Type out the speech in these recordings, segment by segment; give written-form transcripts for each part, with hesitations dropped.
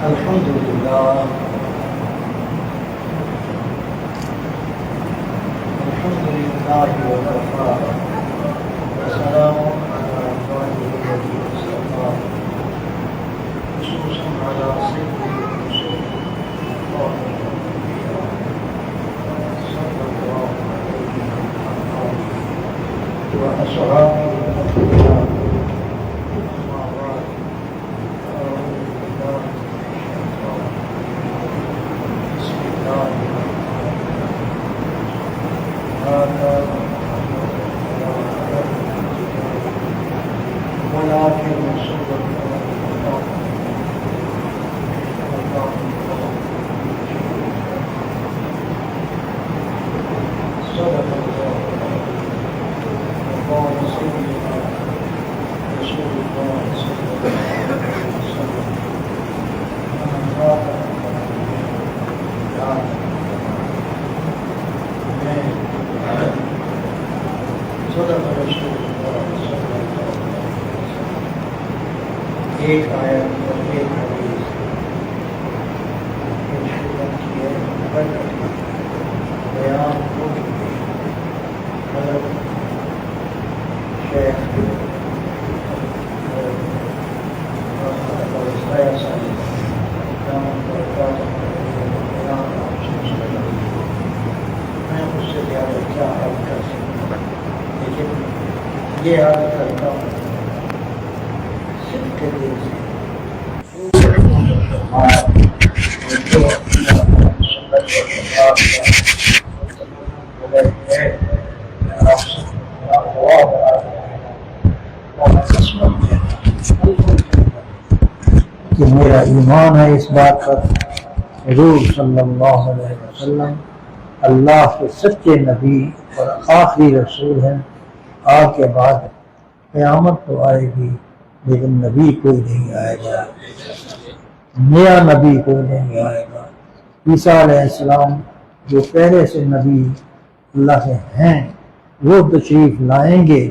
الحمد لله وكفى وسلام على عباده الذين اصطفى خصوصا على سيد الرسل وخاتم الانبياء صلى الله عليه واصحابه الاخيار. اما بعد فاعوذ بالله من الشيطان بسم الله ولكن رسول الله صدق الله وقال سيدنا رسول الله صلى الله عليه وسلم من خاف صدق رسول اللہ صلی اللہ علیہ وسلم. ایک آیت اور ایک حدیث بیان ہو چکی حضرت شیخ میں اس سے زیادہ کیا حل کر سکتا ہوں، لیکن یہ حل کرتا ہوں صرف کے دل سے. کہ میرا ایمان ہے اس بات پر حضور صلی اللہ علیہ وسلم اللہ کے سچے نبی اور آخری رسول ہیں. آپ کے بعد قیامت تو آئے گی لیکن نبی کوئی نہیں آئے گا، نیا نبی کوئی نہیں آئے گا. عیسیٰ علیہ السلام جو پہلے سے نبی اللہ سے ہیں وہ تشریف لائیں گے،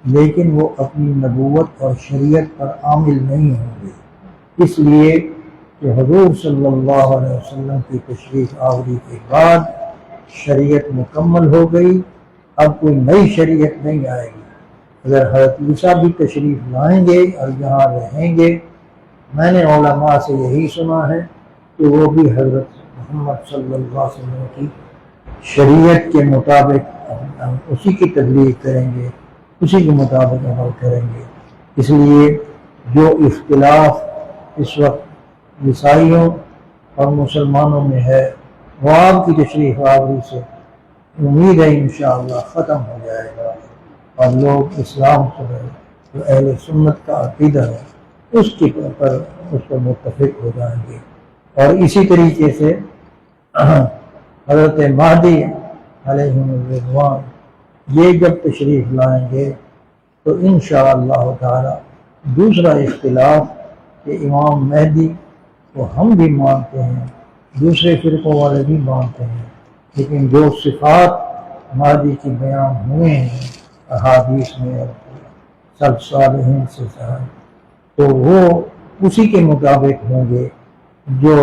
لیکن وہ اپنی نبوت اور شریعت پر عامل نہیں ہوں گے. اس لیے کہ حضور صلی اللہ علیہ وسلم کی تشریف آوری کے بعد شریعت مکمل ہو گئی، اب کوئی نئی شریعت نہیں آئے گی. اگر حضرت عیسیٰ بھی تشریف لائیں گے اور یہاں رہیں گے، میں نے علماء سے یہی سنا ہے کہ وہ بھی حضرت محمد صلی اللہ علیہ وسلم کی شریعت کے مطابق اسی کی تبلیغ کریں گے، اسی کے مطابق عمل کریں گے. اس لیے جو اختلاف اس وقت عیسائیوں اور مسلمانوں میں ہے وہ آپ کی تشریف آوری سے امید ہے انشاءاللہ ختم ہو جائے گا، اور لوگ اسلام سے جو اہل سنت کا عقیدہ ہے اس پر متفق ہو جائیں گے. اور اسی طریقے سے حضرت مہدی علیہ الرضوان یہ جب تشریف لائیں گے تو انشاءاللہ تعالی دوسرا اختلاف کہ امام مہدی کو ہم بھی مانتے ہیں، دوسرے فرقوں والے بھی مانتے ہیں، لیکن جو صفات مہدی کی بیان ہوئے ہیں احادیث میں سب صالحین سے تو وہ اسی کے مطابق ہوں گے جو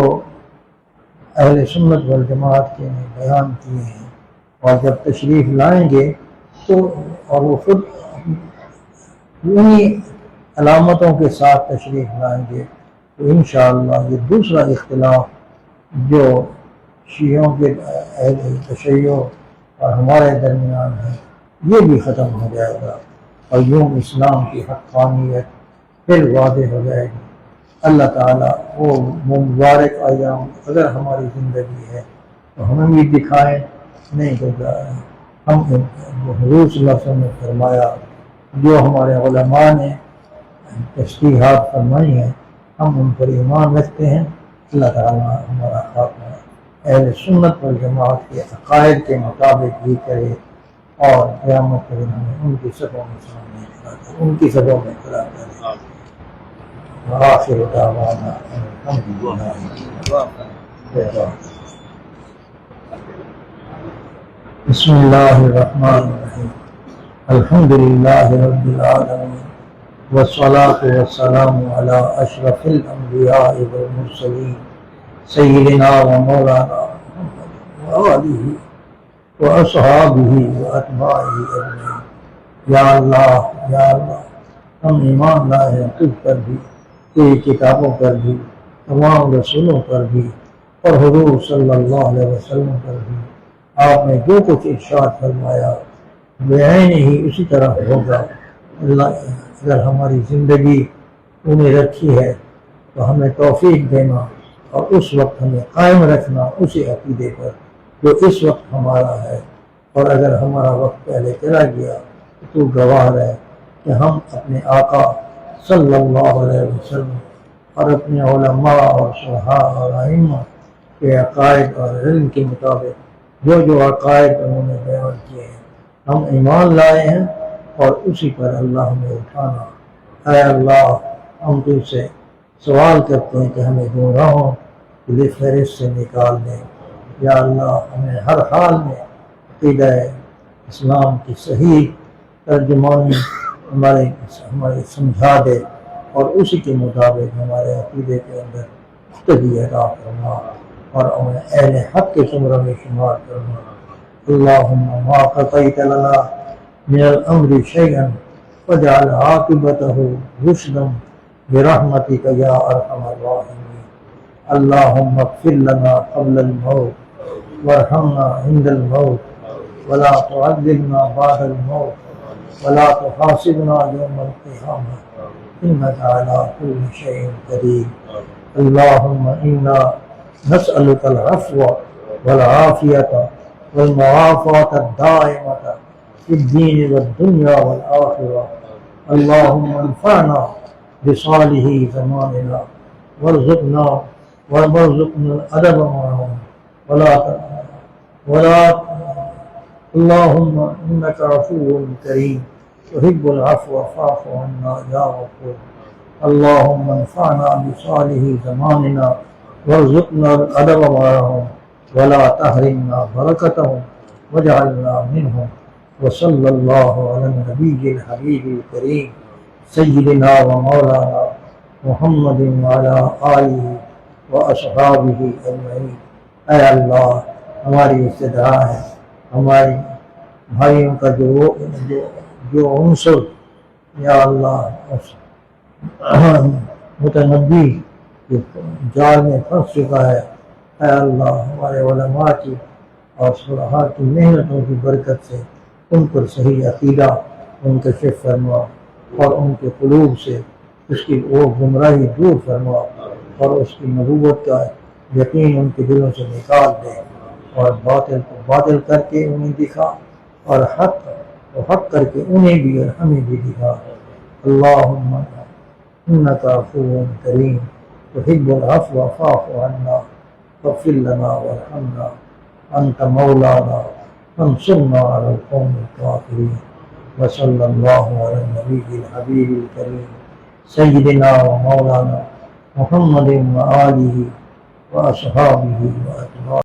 اہل سنت والجماعت کے نے بیان کیے ہیں. اور جب تشریف لائیں گے تو اور وہ خود انہی علامتوں کے ساتھ تشریف لائیں گے تو انشاءاللہ یہ دوسرا اختلاف جو شیعوں کے اہل تشیع اور ہمارے درمیان ہے یہ بھی ختم ہو جائے گا، اور یوں اسلام کی حقانیت پھر واضح ہو جائے گی. اللہ تعالیٰ وہ مبارک ایام اگر ہماری زندگی ہے تو ہمیں بھی دکھائیں، نہیں تو ہم حضور صلی اللہ علیہ وسلم نے فرمایا جو ہمارے علماء نے تشریحات فرمائی ہیں ہم ان پر ایمان رکھتے ہیں. اللہ تعالیٰ ہمارا خاتمہ اہل سنت والجماعت کے عقائد کے مطابق بھی کرے، اور قیامت کے دن ہمیں ان کی صفوں میں سامنے کھڑا کرے، ان کی صفوں میں کھڑا کرے. وآخر دعوانا الحمدللہ. بسم اللہ الرحمن الرحیم. الحمدللہ رب العالمین والصلاة والسلام على أشرف الأنبياء والمرسلين سيدنا ومولانا محمد وآله وأصحابه وأتباعه أجمعين. یا اللہ ہم ایمان لائے ہیں تجھ پر بھی، تیری کتابوں پر بھی، تمام رسولوں پر بھی، اور حضور صلی اللہ علیہ وسلم پر بھی. آپ نے جو کچھ ارشاد فرمایا بعین ہی اسی طرح ہوگا. اللہ اگر ہماری زندگی انہیں رکھی ہے تو ہمیں توفیق دینا اور اس وقت ہمیں قائم رکھنا اسی عقیدے پر جو اس وقت ہمارا ہے. اور اگر ہمارا وقت پہلے چلا گیا تو گواہ ہے کہ ہم اپنے آقا صلی اللہ علیہ وسلم اور اپنے علماء اور شہداء اور ائمہ کے عقائد اور علم کے مطابق جو جو عقائد انہوں نے بیان کیے ہیں ہم ایمان لائے ہیں، اور اسی پر اللہ ہمیں اٹھانا. اے اللہ ہم تجھ سے سوال کرتے ہیں کہ ہمیں گمراہوں کی فہرست سے نکال دیں. یا اللہ ہمیں ہر حال میں عقیدہ اسلام کی صحیح ترجمانی ہمارے سمجھا دے اور اسی کے مطابق ہمارے عقیدے کے اندر مستقی عطا فرما اور ہمیں اہل حق کے زمرہ میں شمار کرنا. اللہم ما قضیت لنا من الامر شیئا فاجعل عاقبتہ رشدا برحمتک یا ارحم الراحمین. اللہم اغفر لنا قبل الموت وارحمنا عند الموت ولا تعذبنا بعد الموت ولا تحاسبنا يوم القيامة إنك على كل شيء قدير. اللهم إنا نسألك العفو والعافية والمعافاة الدائمة في الدين والدنيا والآخرة. اللهم انفعنا بصالح زماننا وارزقنا الأدب معهم ولا اللهم إنك عفو كريم تحب العفو فاعف عنا يا غفور. اللهم انفعنا بصالح زماننا وارزقنا الأدب معهم ولا تحرمنا بركتهم واجعلنا منهم. وصلى الله على النبي الحبيب الكريم سيدنا ومولانا محمد وعلى آله وأصحابه أجمعين. اے اللہ ہماری استدعا ہے ہماری بھائیوں کا جو عنصر یا اللہ متنبی کے جال میں پھنس چکا ہے، اے اللہ ہمارے علماء کی اور صلحاء کی محنتوں کی برکت سے ان پر صحیح عقیدہ منکشف فرما اور ان کے قلوب سے اس کی وہ گمراہی دور فرما اور اس کی نبوت کا یقین ان کے دلوں سے نکال دے اور باطل کو باطل کر کے انہیں دکھا اور حق کو حق کر کے انہیں بھی اور ہمیں بھی دکھا. اللہم انک عفو کریم تحب العفو فاعف عنا واغفر لنا وارحمنا انت مولانا فانصرنا على القوم الكافرين. وصلی اللہ علی النبی الحبیب الکریم سیدنا ومولانا محمد وآلہ وأصحابه وأتباعه